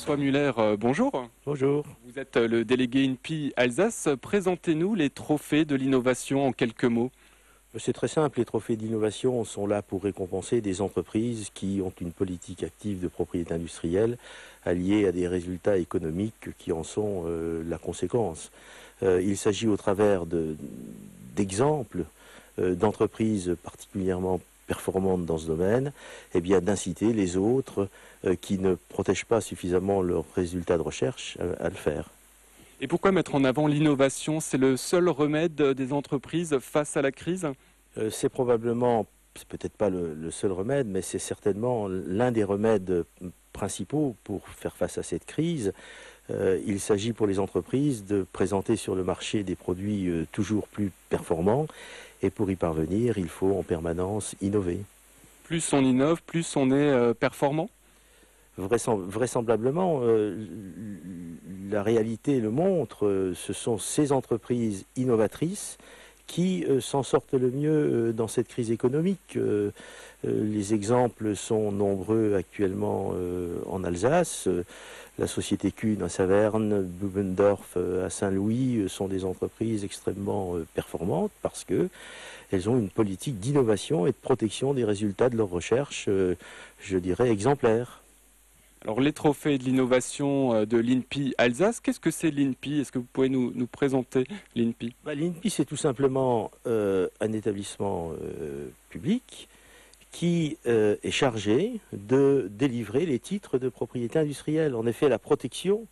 François Muller, bonjour. Bonjour. Vous êtes le délégué INPI Alsace. Présentez-nous les trophées de l'innovation en quelques mots. C'est très simple, les trophées d'innovation sont là pour récompenser des entreprises qui ont une politique active de propriété industrielle alliée à des résultats économiques qui en sont la conséquence. Il s'agit au travers d'exemples d'entreprises particulièrement performantes dans ce domaine, d'inciter les autres qui ne protègent pas suffisamment leurs résultats de recherche à le faire. Et pourquoi mettre en avant l'innovation? C'est le seul remède des entreprises face à la crise? C'est probablement, c'est peut-être pas le seul remède, mais c'est certainement l'un des remèdes principaux pour faire face à cette crise. Il s'agit pour les entreprises de présenter sur le marché des produits toujours plus performants, et pour y parvenir, il faut en permanence innover. Plus on innove, plus on est performant? Vraisemblablement, la réalité le montre, ce sont ces entreprises innovatrices qui s'en sortent le mieux dans cette crise économique. Les exemples sont nombreux actuellement en Alsace. La société Kuhn à Saverne, Bubendorf à Saint-Louis sont des entreprises extrêmement performantes parce qu'elles ont une politique d'innovation et de protection des résultats de leurs recherches, je dirais, exemplaires. Alors les trophées de l'innovation de l'INPI Alsace, qu'est-ce que c'est l'INPI? Est-ce que vous pouvez nous présenter l'INPI? L'INPI, c'est tout simplement un établissement public qui est chargé de délivrer les titres de propriété industrielle. En effet, la protection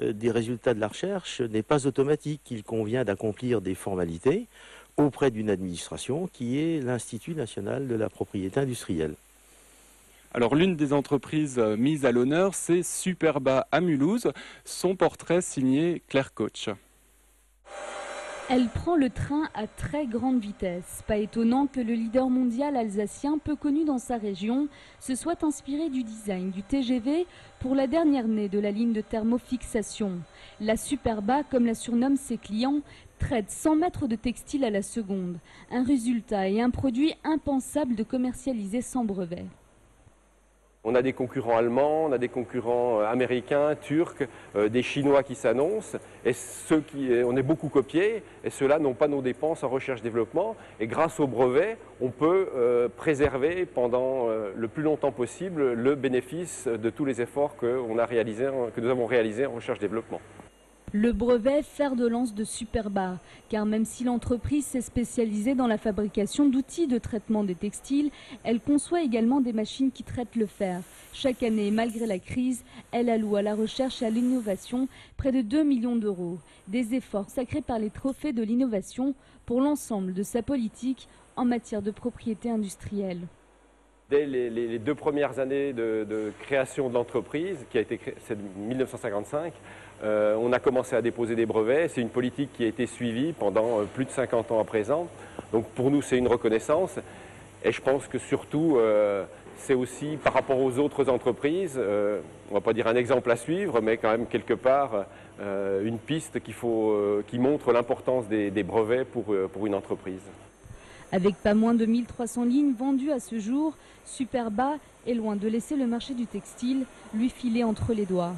des résultats de la recherche n'est pas automatique. Il convient d'accomplir des formalités auprès d'une administration qui est l'Institut national de la propriété industrielle. Alors l'une des entreprises mises à l'honneur, c'est Superba à Mulhouse. Son portrait signé Claire Koch. Elle prend le train à très grande vitesse. Pas étonnant que le leader mondial alsacien, peu connu dans sa région, se soit inspiré du design du TGV pour la dernière née de la ligne de thermofixation. La Superba, comme la surnomment ses clients, traite 100 mètres de textile à la seconde. Un résultat et un produit impensable de commercialiser sans brevet. On a des concurrents allemands, on a des concurrents américains, turcs, des Chinois qui s'annoncent. Et on est beaucoup copiés et ceux-là n'ont pas nos dépenses en recherche-développement. Et grâce au brevet, on peut préserver pendant le plus longtemps possible le bénéfice de tous les efforts que nous avons réalisés en recherche-développement. Le brevet, fer de lance de Superba, car même si l'entreprise s'est spécialisée dans la fabrication d'outils de traitement des textiles, elle conçoit également des machines qui traitent le fer. Chaque année, malgré la crise, elle alloue à la recherche et à l'innovation près de 2 millions d'euros. Des efforts sacrés par les trophées de l'innovation pour l'ensemble de sa politique en matière de propriété industrielle. Dès les 2 premières années de création de l'entreprise, qui a été créée, c'est 1955, on a commencé à déposer des brevets. C'est une politique qui a été suivie pendant plus de 50 ans à présent. Donc pour nous, c'est une reconnaissance. Et je pense que surtout, c'est aussi par rapport aux autres entreprises, on ne va pas dire un exemple à suivre, mais quand même quelque part une piste qui montre l'importance des brevets pour une entreprise. Avec pas moins de 1300 lignes vendues à ce jour, Superba est loin de laisser le marché du textile lui filer entre les doigts.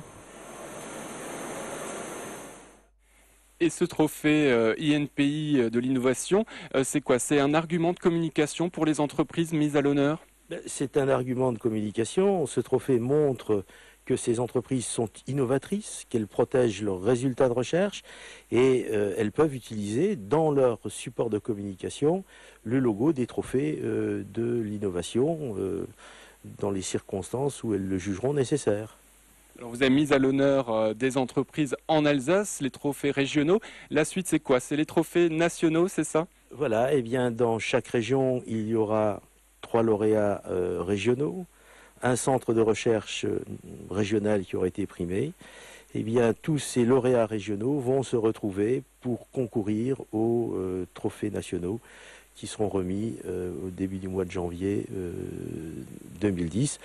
Et ce trophée INPI de l'innovation, c'est quoi? C'est un argument de communication pour les entreprises mises à l'honneur? C'est un argument de communication. Ce trophée montre que ces entreprises sont innovatrices, qu'elles protègent leurs résultats de recherche et elles peuvent utiliser dans leur support de communication le logo des trophées de l'innovation dans les circonstances où elles le jugeront nécessaire. Alors vous avez mis à l'honneur des entreprises en Alsace, les trophées régionaux. La suite, c'est quoi? C'est les trophées nationaux, c'est ça? Voilà, et bien dans chaque région, il y aura 3 lauréats régionaux, un centre de recherche régional qui aura été primé. Eh bien, tous ces lauréats régionaux vont se retrouver pour concourir aux trophées nationaux qui seront remis au début du mois de janvier 2010.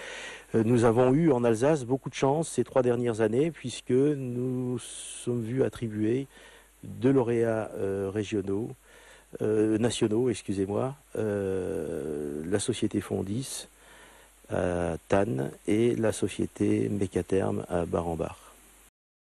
Nous avons eu en Alsace beaucoup de chance ces 3 dernières années puisque nous sommes vus attribuer 2 lauréats nationaux, excusez-moi, la société Fondis à Tannes et la société Mécaterm à Bar-en-Bar.